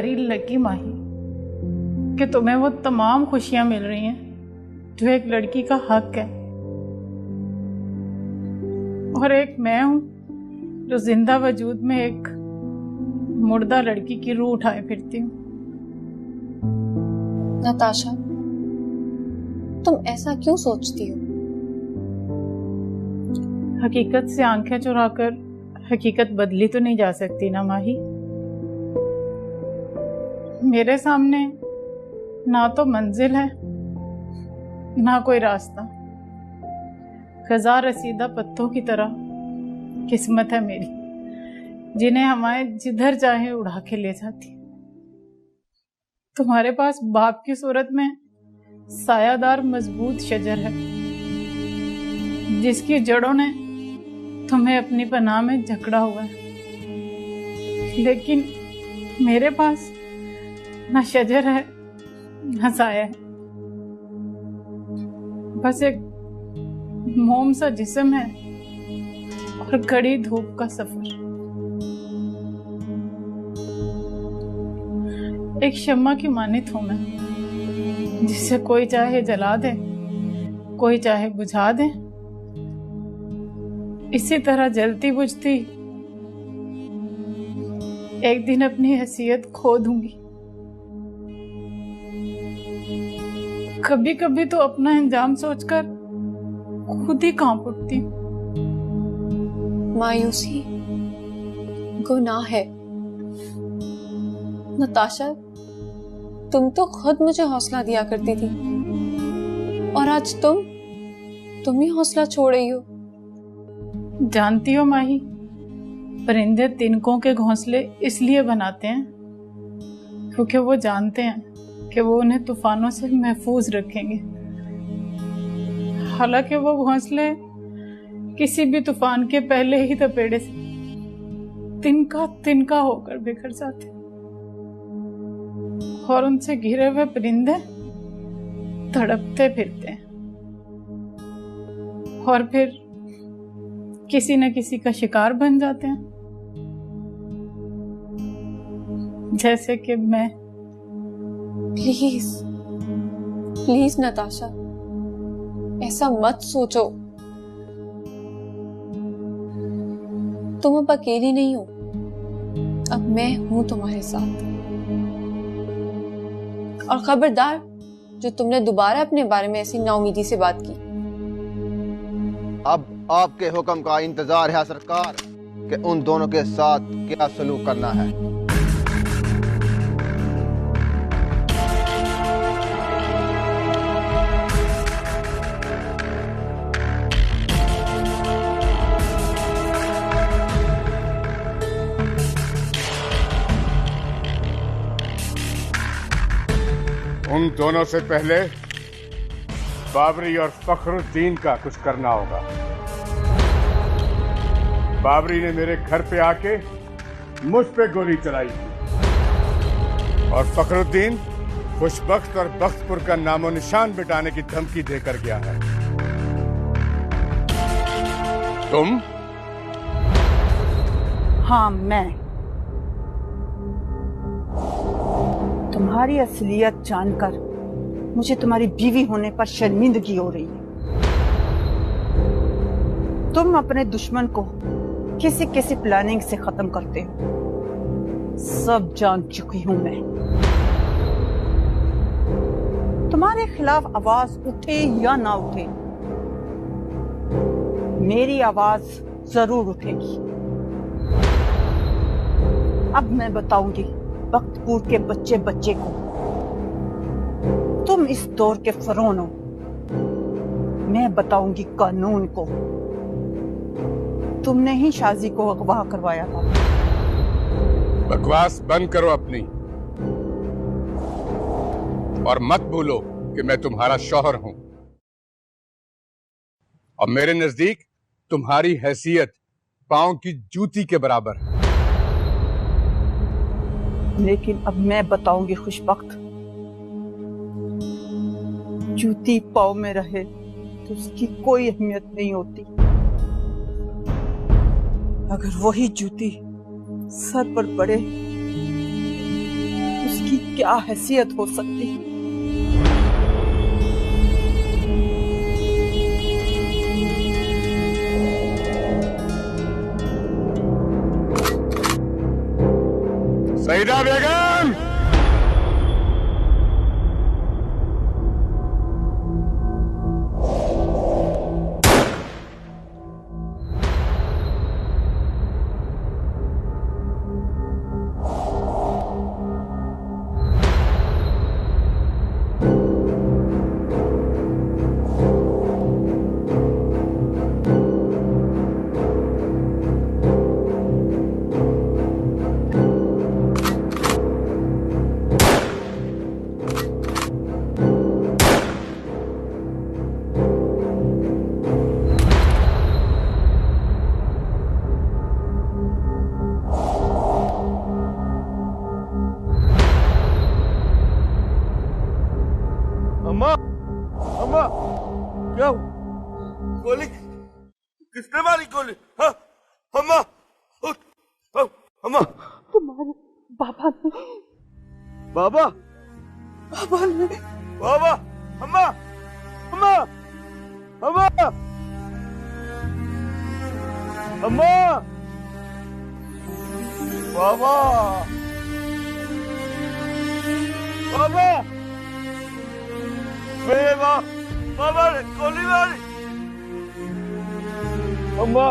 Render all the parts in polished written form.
Very lucky माही कि तुम्हें वो तमाम खुशियां मिल रही हैं जो एक लड़की का हक है, और एक मैं हूं जो जिंदा वजूद में एक मुर्दा लड़की की रूह उठाए फिरती हूँ। नताशा, तुम ऐसा क्यों सोचती हो? हकीकत से आंखें चुराकर हकीकत बदली तो नहीं जा सकती ना माही। मेरे सामने ना तो मंजिल है ना कोई रास्ता। खज़ा रसीदा पत्तों की तरह किस्मत है मेरी, जिन्हें हवाएं जिधर चाहे उड़ा के ले जाती। तुम्हारे पास बाप की सूरत में सायादार मजबूत शजर है, जिसकी जड़ों ने तुम्हें अपनी पनाह में जकड़ा हुआ है। लेकिन मेरे पास ना शजर है ना साया है, बस एक मोम सा जिस्म है और कड़ी धूप का सफर। एक शम्मा की मानित हूं मैं, जिसे कोई चाहे जला दे, कोई चाहे बुझा दे। इसी तरह जलती बुझती एक दिन अपनी हैसियत खो दूंगी। कभी कभी तो अपना अंजाम सोचकर खुद ही कांप उठती हूँ। मायूसी गुनाह है। नताशा, तुम तो खुद मुझे हौसला दिया करती थी, और आज तुम ही हौसला छोड़ रही हो। जानती हो माही, परिंदे तिनकों के घोंसले इसलिए बनाते हैं क्योंकि वो जानते हैं कि वो उन्हें तूफानों से महफूज रखेंगे। हालांकि वो घोंसले किसी भी तूफान के पहले ही तपेड़े से तिनका तिनका होकर बिखर जाते, और उनसे घिरे हुए परिंदे तड़पते फिरते हैं और फिर किसी न किसी का शिकार बन जाते हैं, जैसे कि मैं। प्लीज प्लीज नताशा, ऐसा मत सोचो। तुम अब अकेली नहीं हो, अब मैं हूं तुम्हारे साथ। और खबरदार, जो तुमने दोबारा अपने बारे में ऐसी नाउमीदी से बात की। अब आपके हुक्म का इंतजार है सरकार कि उन दोनों के साथ क्या सलूक करना है। उन दोनों से पहले बाबरी और फखरुद्दीन का कुछ करना होगा। बाबरी ने मेरे घर पे आके मुझ पे गोली चलाई थी, और फखरुद्दीन खुशबख्त और बख्तपुर का नामो निशान मिटाने की धमकी देकर गया है। तुम? हाँ, मैं। तुम्हारी असलियत जानकर मुझे तुम्हारी बीवी होने पर शर्मिंदगी हो रही है। तुम अपने दुश्मन को किसी किसी प्लानिंग से खत्म करते हो, सब जान चुकी हूं मैं। तुम्हारे खिलाफ आवाज उठे या ना उठे, मेरी आवाज जरूर उठेगी। अब मैं बताऊंगी बख्तपुर के बच्चे बच्चे को, तुम इस दौर के फरौन हो। मैं बताऊंगी कानून को, तुमने ही शाजी को अगवा करवाया था। बकवास बंद करो अपनी, और मत भूलो कि मैं तुम्हारा शौहर हूं, और मेरे नजदीक तुम्हारी हैसियत पांव की जूती के बराबर है। लेकिन अब मैं बताऊंगी खुशबख्त, जूती पाँव में रहे तो उसकी कोई अहमियत नहीं होती, अगर वही जूती सर पर पड़े क्या हैसियत हो सकती है। सईदा बेगम, अम्मा, अम्मा, क्या हुआ? गोली किसने मारी गोली? हाँ, अम्मा, उठ, अम्मा, तुम्हारे बाबा ने बाबा, बाबा ने बाबा, अम्मा, अम्मा, अम्मा, अम्मा, बाबा, बाबा, मेरे बाबा ने गोली मारी। अम्मा,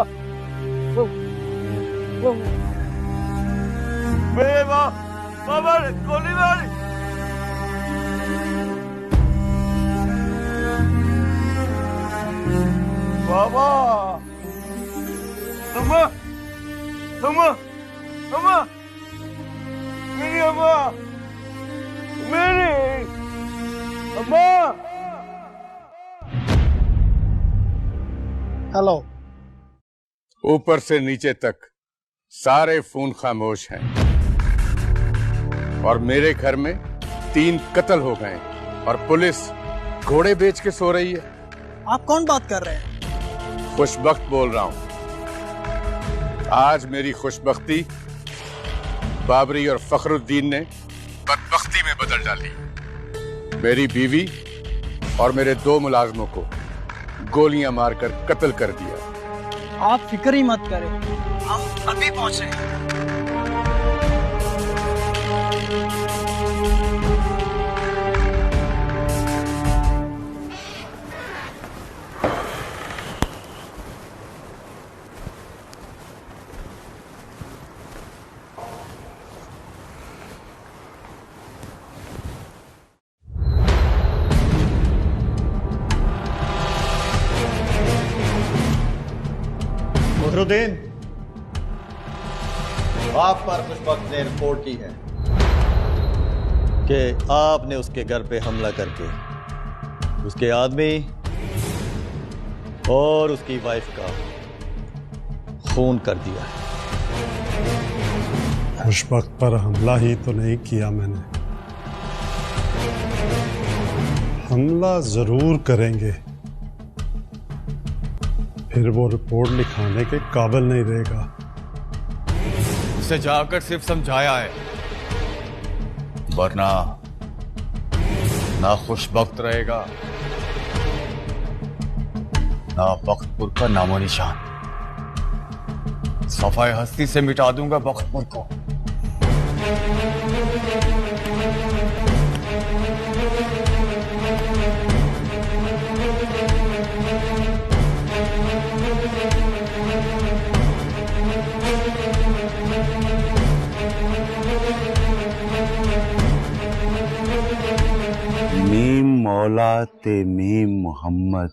मेरे बाबा ने गोली मारी। बाबा, अम्मा, अम्मा, अम्मा, मेरी अम्मा, मेरी अम्मा। हेलो। ऊपर से नीचे तक सारे फोन खामोश हैं और मेरे घर में 3 कत्ल हो गए और पुलिस घोड़े बेच के सो रही है। आप कौन बात कर रहे हैं? खुशबख्त बोल रहा हूं। आज मेरी खुशबख्ती बाबरी और फखरुद्दीन ने बदबख्ती में बदल डाली। मेरी बीवी और मेरे 2 मुलाजमों को गोलियां मारकर कत्ल कर दिया। आप फिक्र ही मत करें, हम अभी पहुंचे। फखरुद्दीन, आप पर खुशबख्त ने रिपोर्ट की है कि आपने उसके घर पे हमला करके उसके आदमी और उसकी वाइफ का खून कर दिया। खुशबख्त पर हमला ही तो नहीं किया मैंने। हमला जरूर करेंगे, फिर वो रिपोर्ट लिखाने के काबिल नहीं रहेगा। उसे जाकर सिर्फ समझाया है, वरना ना खुशबख्त रहेगा ना बख्तपुर का नामो निशान। सफाई हस्ती से मिटा दूंगा बख्तपुर को। मीम मौला ते मीम मोहम्मद,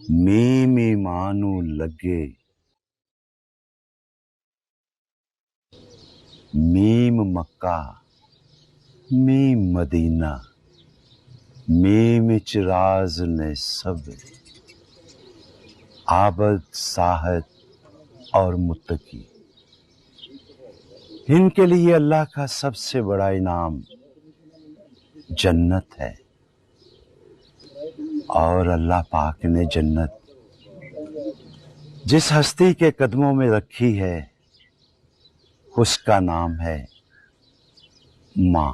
मीम ईमानू लगे, मीम मक्का, मीम मदीना, मीम चिराज ने सब, आबद साहद और मुत्तकी। इनके लिए अल्लाह का सबसे बड़ा इनाम जन्नत है और अल्लाह पाक ने जन्नत जिस हस्ती के कदमों में रखी है उसका नाम है माँ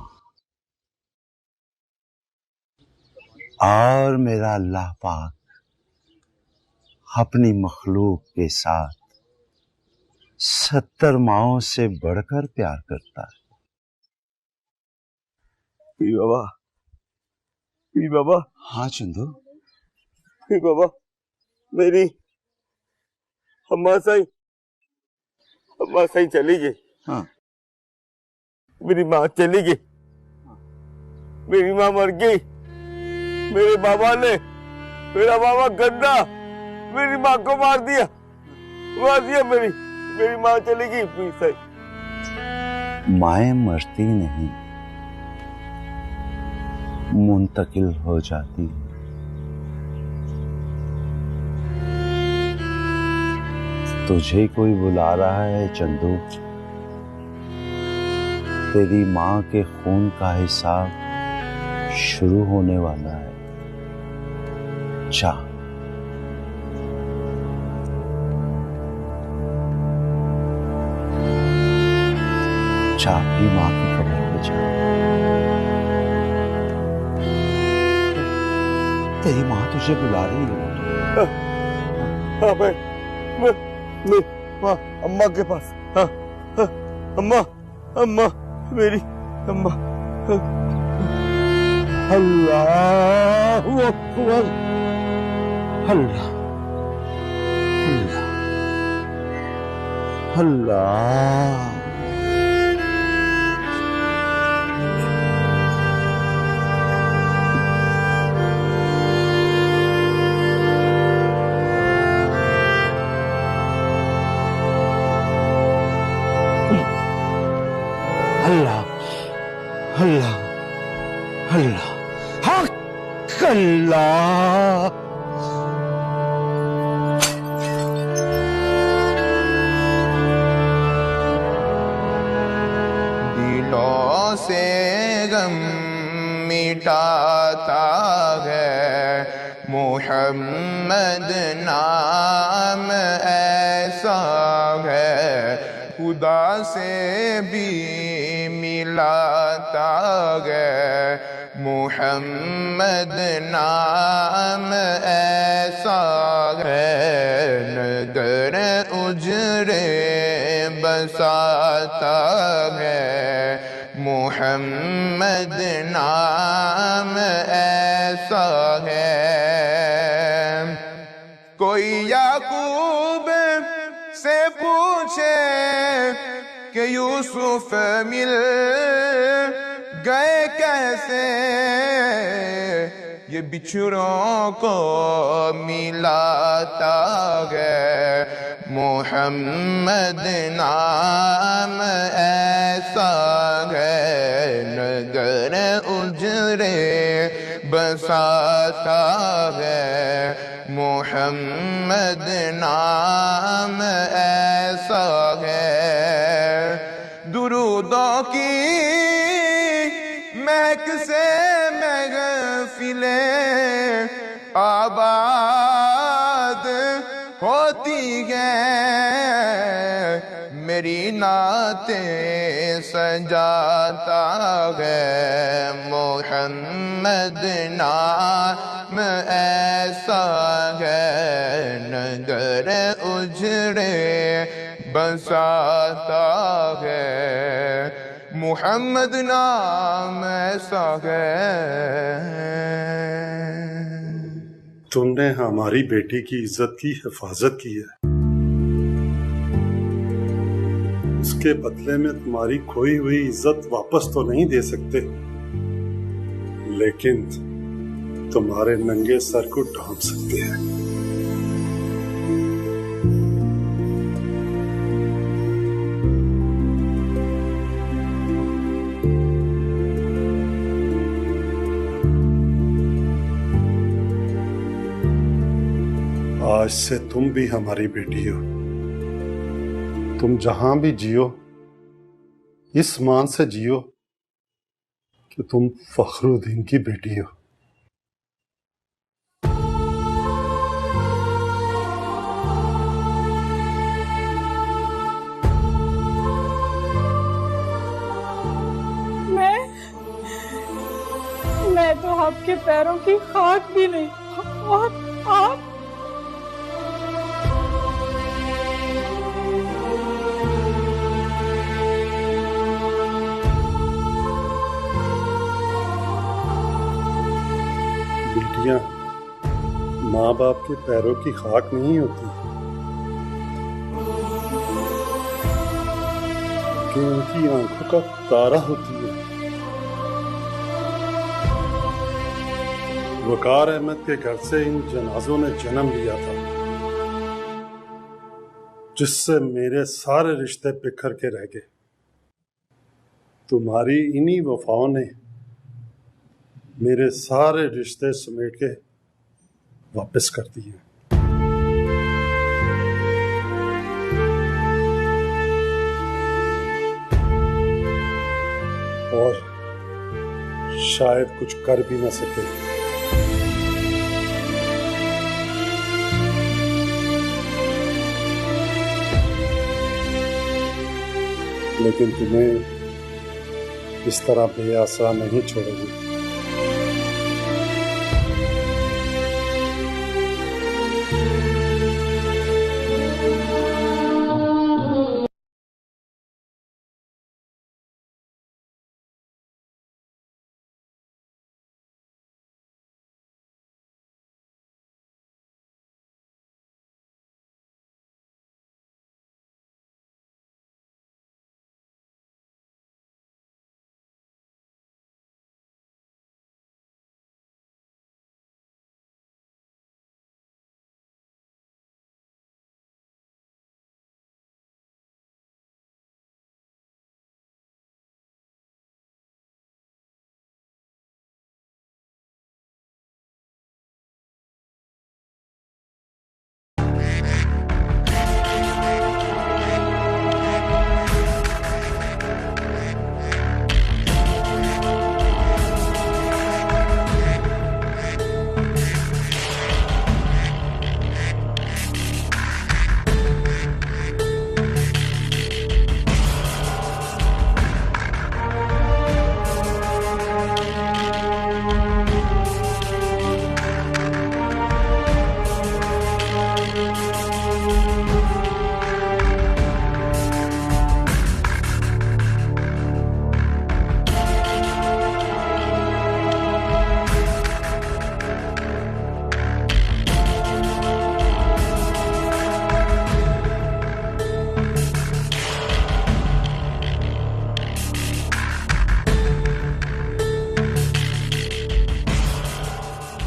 और मेरा अल्लाह पाक अपनी मखलूक के साथ 70 माओं से बढ़कर प्यार करता है। पीर बाबा। हाँ चंदू। पीर बाबा, मेरी अम्मा साईं चली गई। हाँ। मेरी माँ चली गई, मेरी माँ मर गई। मेरे बाबा ने, मेरा बाबा गंदा मेरी माँ को मार दिया। मेरी माँ चली गई। पीर साईं, माएं मरती नहीं, मुंतकिल हो जाती है। तुझे कोई बुला रहा है चंदू। तेरी माँ के खून का हिसाब शुरू होने वाला है। जा। जा अपनी माँ की कब्र पे जा। तेरी माँ तुझे बुला रही है। हाँ, मैं माँ अम्मा के पास। हाँ, अम्मा मेरी अम्मा। अल्लाहु अकबर। अल्लाह अल्लाह अल्लाह। अल्लाह अल्लाह अल्लाह हक अल्लाह। दिलों से गम मिटाता है मोहम्मद नाम ऐसा है, खुदा से भी मिलाता है मोहम्मद नाम ऐसा है, नगर उजरे बसाता है मोहम्मद नाम ऐसा है। कोई याकूब से पूछे कि यूसुफ मिल गए कैसे, ये बिछड़ों को मिलाता है मोहम्मद नाम ऐसा है, नगर उजरे बसाता है मोहम्मद नाम ऐसा है। दुरूदों की महक से महफिलें आबाद होती हैं, मेरी नातें सजाता है मोहम्मद नाम ऐसा है, नगर उजड़े बसाता है मोहम्मद नाम ऐसा है। तुमने हमारी बेटी की इज्जत की हिफाजत की है, उसके बदले में तुम्हारी खोई हुई इज्जत वापस तो नहीं दे सकते, लेकिन तुम्हारे नंगे सर को ढांप सकते हैं। आज से तुम भी हमारी बेटी हो। तुम जहां भी जियो इस मान से जियो कि तुम फखरुद्दीन की बेटी हो। मैं तो आपके पैरों की खाक भी नहीं। और आप बेटियां माँ बाप के पैरों की खाक नहीं होती कि उनकी आंखों का तारा होती है। वकार अहमद के घर से इन जनाजों ने जन्म लिया था, जिससे मेरे सारे रिश्ते बिखर के रह गए। तुम्हारी इन्हीं वफाओं ने मेरे सारे रिश्ते समेट के वापस कर दिए। और शायद कुछ कर भी न सके। लेकिन तुम्हें इस तरह बेआसरा नहीं छोड़ेगी।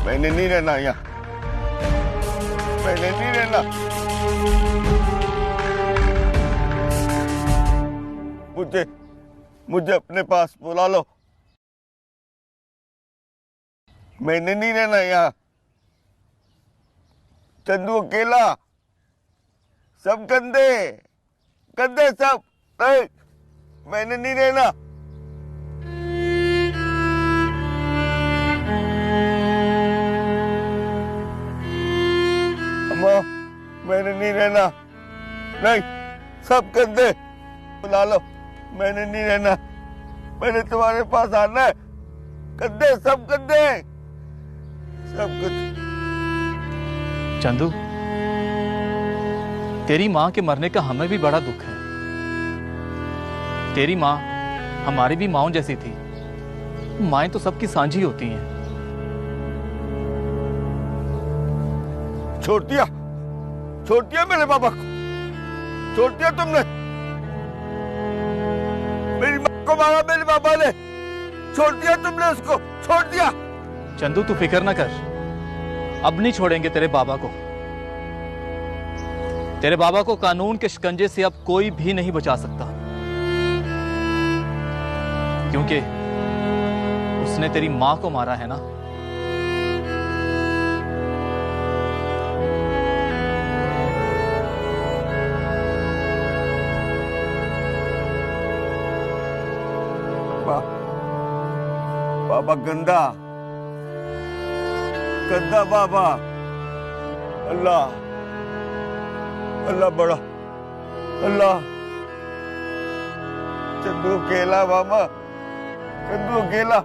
मैंने नहीं रहना यहाँ, मैंने नहीं रहना। मुझे अपने पास बुला लो। मैंने नहीं रहना यहाँ। चंदू अकेला, सब गंदे गंदे सब। नहीं, मैंने नहीं रहना। अम्मा, मैंने नहीं रहना। नहीं, सब गंदे, बुला लो। मैंने नहीं रहना। मैंने तुम्हारे पास आना है। गंदे, सब गंदे, सब गंदे। चंदू, तेरी माँ के मरने का हमें भी बड़ा दुख है। तेरी माँ हमारी भी माँओं जैसी थी। माएं तो सबकी सांझी होती हैं। छोड़ दिया मेरे बाबा को, छोड़ दिया तुमने। मेरी माँ को मारा मेरे बाबा ने, छोड़ दिया तुमने उसको, छोड़ दिया। चंदू तू फिक्र ना कर, अब नहीं छोड़ेंगे तेरे बाबा को। तेरे बाबा को कानून के शिकंजे से अब कोई भी नहीं बचा सकता, क्योंकि उसने तेरी मां को मारा है ना। बाबा गंदा गंदा बाबा। अल्लाह अल्लाह बड़ा, अल्लाह। चंदू अकेला बाबा, चंदू अकेला।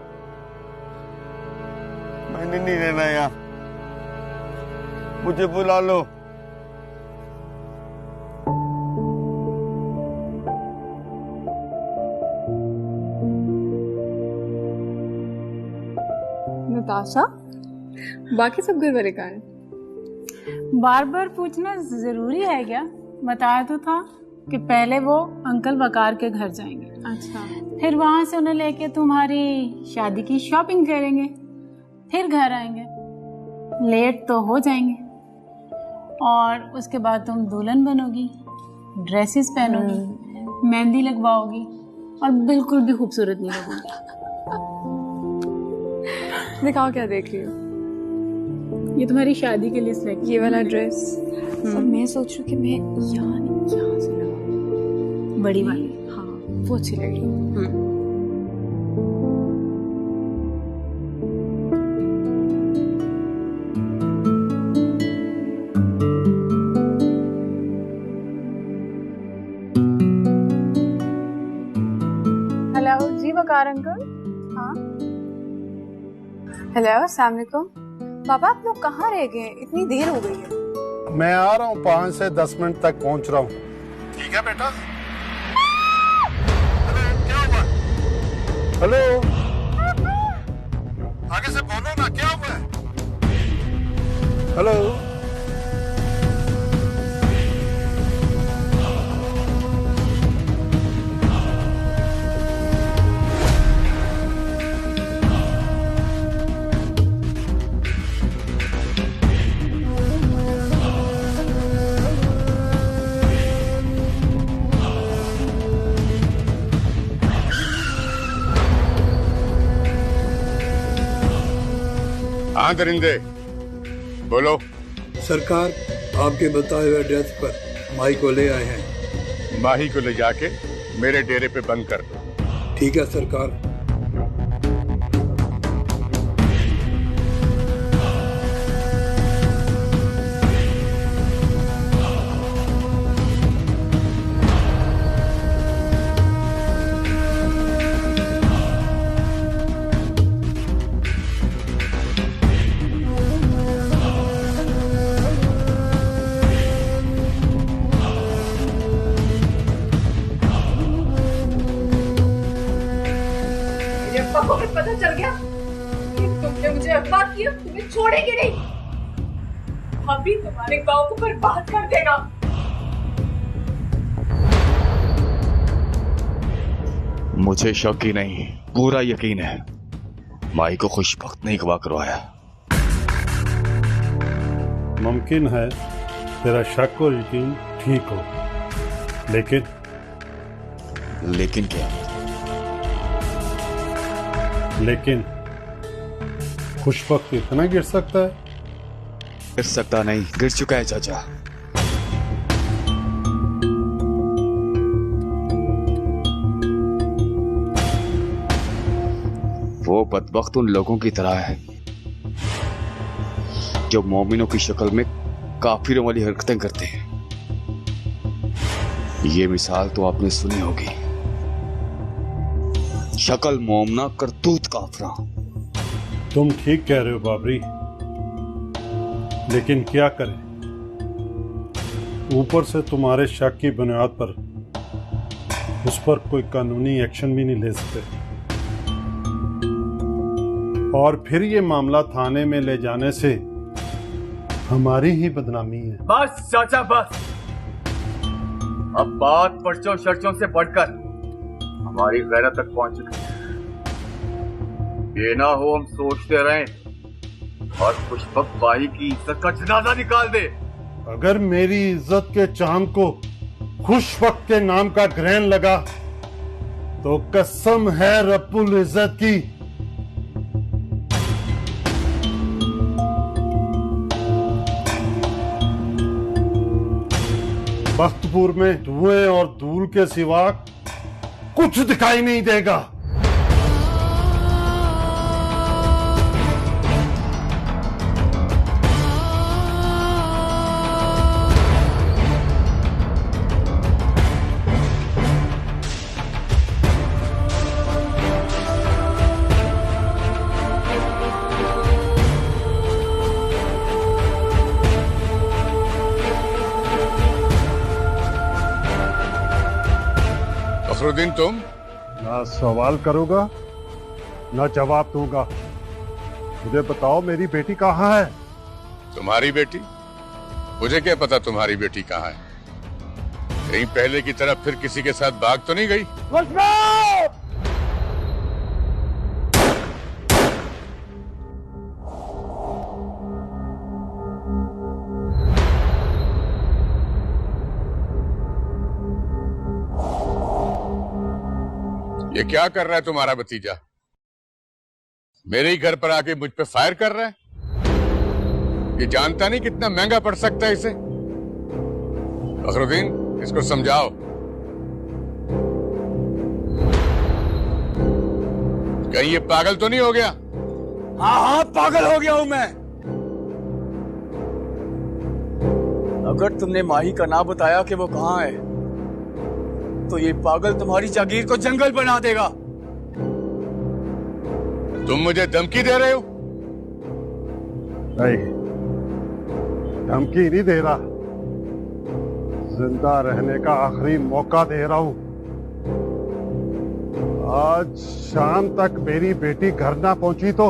मैंने नहीं रहना यहाँ, मुझे बुला लो। नताशा, बाकी सब घर वाले कहाँ हैं? बार बार पूछना जरूरी है क्या? बताया तो था कि पहले वो अंकल वकार के घर जाएंगे। अच्छा। फिर वहां से उन्हें लेके तुम्हारी शादी की शॉपिंग करेंगे, फिर घर आएंगे। लेट तो हो जाएंगे और उसके बाद तुम दुल्हन बनोगी, ड्रेसेस पहनोगी, मेहंदी लगवाओगी और बिल्कुल भी खूबसूरत नहीं लगोगी। दिखाओ क्या देख रही हो? ये तुम्हारी शादी के लिए सिलेक्ट, ये वाला ड्रेस। सब मैं सोच रही हूँ कि मैं यहाँ से लगाऊँ, बड़ी वाली। हाँ, वो अच्छी लगेगी। हेलो जी वकार अंकल। हाँ हेलो, अस्सलाम वालेकुम। पापा, आप लोग कहाँ रह गए? इतनी देर हो गई है। मैं आ रहा हूँ, 5 से 10 मिनट तक पहुँच रहा हूँ। ठीक है बेटा। क्या हुआ? हेलो, आगे से बोलो ना, क्या हुआ है? हेलो, हाँ दरिंदे, बोलो। सरकार, आपके बताए हुए एड्रेस पर माही को ले आए हैं। माही को ले जाके मेरे डेरे पे बंद कर दो। ठीक है सरकार। पता चल गया कि तुमने मुझे अगवा किया, तुम्हें छोड़ेंगे नहीं। अभी तुम्हारे गांव को बर्बाद कर देगा। मुझे शक ही नहीं, पूरा यकीन है माई को खुशबख्त नहीं अगवा करवाया। मुमकिन है तेरा शक और यकीन ठीक हो, लेकिन क्या? लेकिन खुशबख्त इतना गिर सकता है? गिर सकता नहीं, गिर चुका है चाचा। वो बदबख्त उन लोगों की तरह है जो मोमिनों की शक्ल में काफिरों वाली हरकतें करते हैं। ये मिसाल तो आपने सुनी होगी, शक्ल मोमना करतूत काफरा। तुम ठीक कह रहे हो बाबरी, लेकिन क्या करें, ऊपर से तुम्हारे शक की बुनियाद पर उस पर कोई कानूनी एक्शन भी नहीं ले सकते, और फिर ये मामला थाने में ले जाने से हमारी ही बदनामी है। बस चाचा बस, अब बात पर्चों शर्चों से बढ़कर हमारी गैरत तक पहुंच चुकी है। ये ना हो हम सोचते रहें और खुशबख्त बाई की इज्जत का जनाजा निकाल दे। अगर मेरी इज्जत के चांद को खुशबख्त के नाम का ग्रहण लगा तो कसम है रब्बुल इज्जत की, बख्तपुर में धुएं और धूल के सिवा कुछ दिखाई नहीं देगा। फखरुद्दीन तुम? ना सवाल करूंगा ना जवाब दूंगा। मुझे बताओ मेरी बेटी कहाँ है? तुम्हारी बेटी? मुझे क्या पता तुम्हारी बेटी कहाँ है। कहीं पहले की तरह फिर किसी के साथ भाग तो नहीं गई? ये क्या कर रहा है तुम्हारा भतीजा? मेरे ही घर पर आके मुझ पे फायर कर रहा है। ये जानता नहीं कितना महंगा पड़ सकता है इसे। फखरुद्दीन, इसको समझाओ। कहीं ये पागल तो नहीं हो गया? हाँ पागल हो गया हूं मैं। अगर तुमने माही का ना बताया कि वो कहां है तो ये पागल तुम्हारी जागीर को जंगल बना देगा। तुम मुझे धमकी दे रहे हो? नहीं, धमकी नहीं दे रहा, जिंदा रहने का आखिरी मौका दे रहा हूं। आज शाम तक मेरी बेटी घर ना पहुंची तो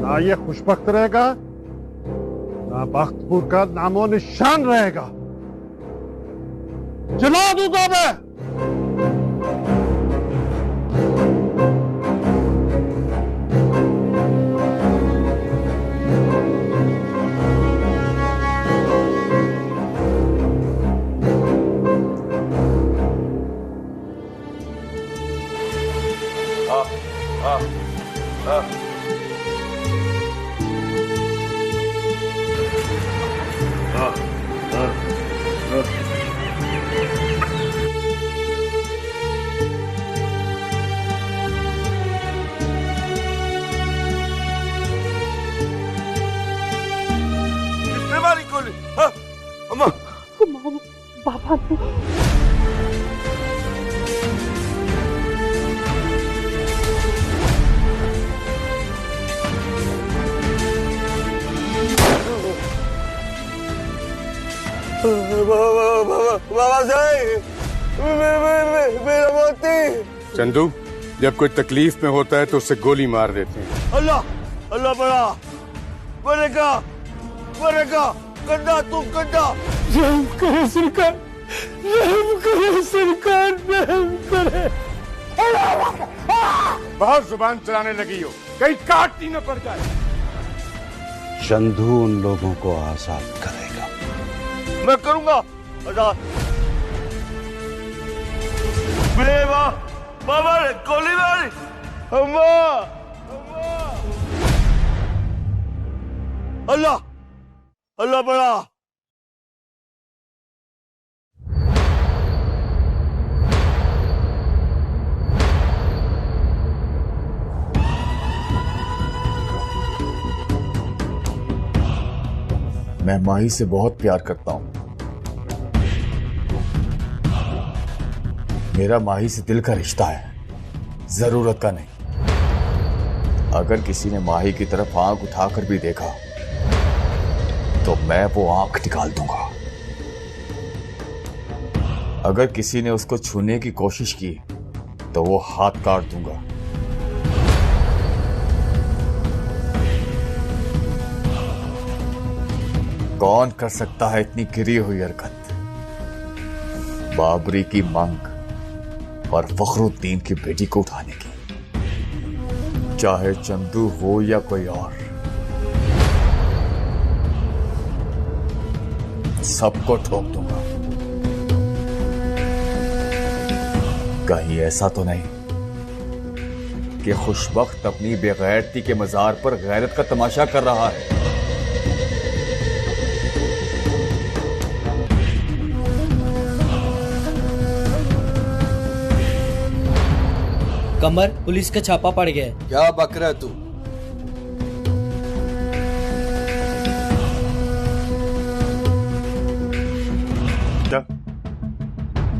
ना ये खुशबख्त रहेगा ना बख्तपुर का नामो निशान रहेगा। जला दूंगा मैं। बाबा बाबा साहब, मेरा मोती। चंदू, जब कोई तकलीफ में होता है तो उसे गोली मार देते हैं। अल्लाह अल्लाह बड़ा मरेगा गंदा तू गंदा। रहम करे सरकार, रहम करे सरकार, रहम करे। बहुत जुबान चलाने लगी हो, कहीं काटनी न पड़ जाए। चंदू उन लोगों को आजाद करेगा। मैं करूंगा आजाद। मेरे बाबा ने गोली मारी। अम्मा अल्लाह अल्लाह बड़ा। मैं माही से बहुत प्यार करता हूं। मेरा माही से दिल का रिश्ता है, जरूरत का नहीं। अगर किसी ने माही की तरफ आंख उठाकर भी देखा तो मैं वो आंख निकाल दूंगा। अगर किसी ने उसको छूने की कोशिश की तो वो हाथ काट दूंगा। कौन कर सकता है इतनी गिरी हुई हरकत? बाबरी की मांग और फखरुद्दीन की बेटी को उठाने की, चाहे चंदू हो या कोई और, सबको ठोक दूंगा। कहीं ऐसा तो नहीं कि खुशबख्त अपनी बेगैरती के मजार पर गैरत का तमाशा कर रहा है। कमर, पुलिस का छापा पड़ गया है। क्या बक रहा है तू?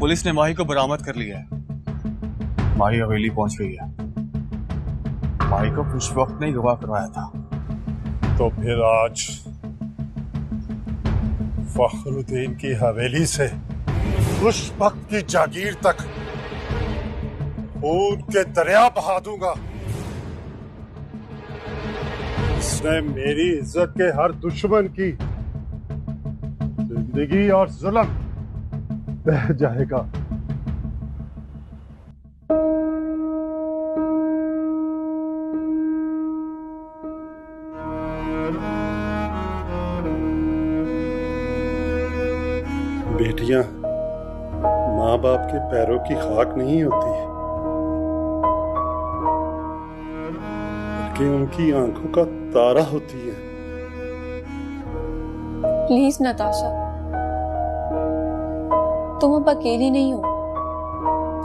पुलिस ने माही को बरामद कर लिया है। माही हवेली पहुंच गई है। माही को कुछ वक्त नहीं गवाह करवाया था। तो फिर आज फखरुद्दीन की हवेली से उस वक्त की जागीर तक खून के दरिया बहा दूंगा। इसने मेरी इज्जत के हर दुश्मन की जिंदगी और जुल्म बह जाएगा। बेटियां माँ बाप के पैरों की खाक नहीं होती, बल्कि उनकी आंखों का तारा होती है। प्लीज नताशा, तुम अब अकेली नहीं हो,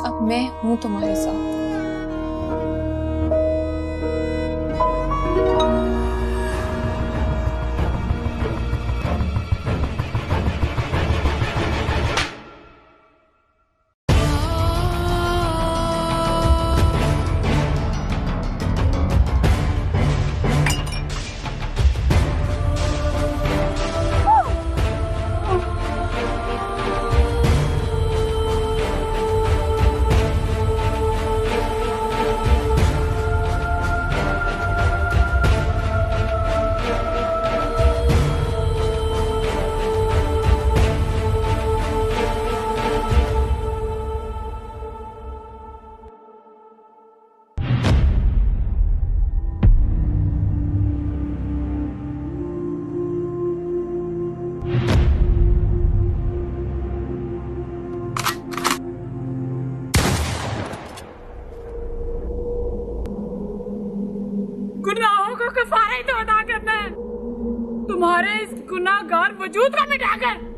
अब मैं हूं तुम्हारे साथ। गुनाहों का कफारा ही तो अदा करना है, तुम्हारे इस गुनाहगार वजूद को मिटाकर।